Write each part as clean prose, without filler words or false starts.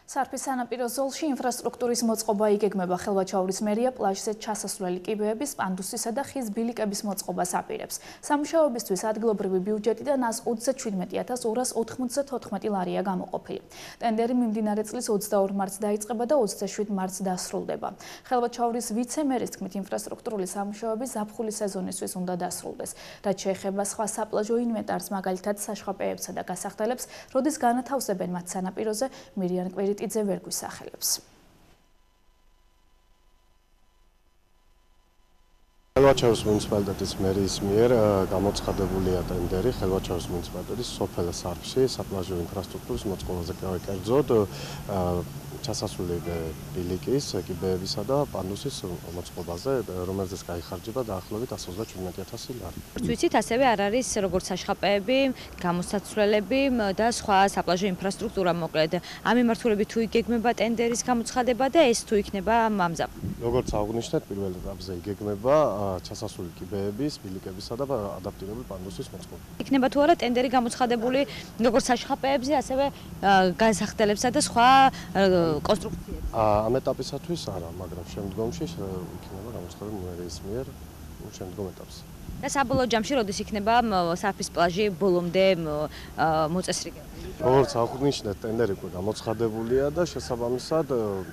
სარფის სანაპირო ზოლში ინფრასტრუქტურის მოწყობა იგეგმება. ხელვაჩაურის მერია პლაჟზე ჩასასვლელი კიბეების, პანდუსისა და ხის ბილიკების მოწყობას აპირებს. სამუშაოებისთვის ადგილობრივი ბიუჯეტიდან 127,294 ლარია გამოყოფილი. ტენდერი მიმდინარე წლის 22 მარტს დაიწყება და 27 მარტს დასრულდება. ხელვაჩაურის ვიცე-მერის თქმით, ინფრასტრუქტურული სამუშაოები ზაფხულის სეზონისთვის უნდა დასრულდეს. რაც შეეხება სხვა საპლაჟო ინვენტარს, მაგალითად საშხაპეებსა და გასახდელებს, როდის განათავსებენ მათ სანაპიროზე, მირიან კვირიტიძე ვერ გვისახელებს. ხელვაჩაურის მუნიციპალიტეტის მერიის მიერ გამოცხადებულია ტენდერი ხელვაჩაურის მუნიციპალიტეტის სოფელ სარფში საპლაჟო ინფრასტრუქტურის მოწყობაზე, კერძოდ ჩასასვლელი ბილიკის, კიბეებისა და პანდუსის მოწყობაზე, რომელზეც გაიხარჯება დაახლოებით 127,000 ლარი. Ვიცით, ასევე არ არის როგორც საშხაპეები, გამოსაცვლელები და სხვა საპლაჟო ინფრასტრუქტურა მოკლედ. ამ მიმართულებით თუ იგეგმება ტენდერის გამოცხადება და ეს თუ იქნება მამზაბ. როგორც აღნიშნეთ, პირველ ეტაპზე იგეგმება ჩასასვლელი კიბეების, ბილიკებისა და ადაპტირებული პანდუსის მოწყობა. იქნება თუ არა ტენდერი გამოცხადებული როგორც საშხაპეებზე, ასევე გასახდელებსა და სხვა კონსტრუქციებს. ამ ეტაპისათვის არა, მაგრამ შემდგომში იქნება გამოცხადებული მერიის მიერ შემდგომ ეტაპზე. და საბოლოო ჯამში როდის იქნება სარფის პლაჟი ბოლომდე მოწესრიგებული? როგორც აღნიშნეთ, ტენდერი უკვე გამოცხადებულია და შესაბამისად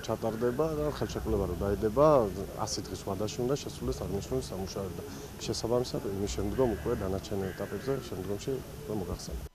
ჩატარდება და ხელშეკრულება რო დაიდება 100 დღის ვადაში უნდა შესრულდეს აღნიშნული სამუშაოები და შესაბამისად იმის შემდგომ უკვე დანარჩენ ეტაპებზე შემდგომში მოგახსენებთ.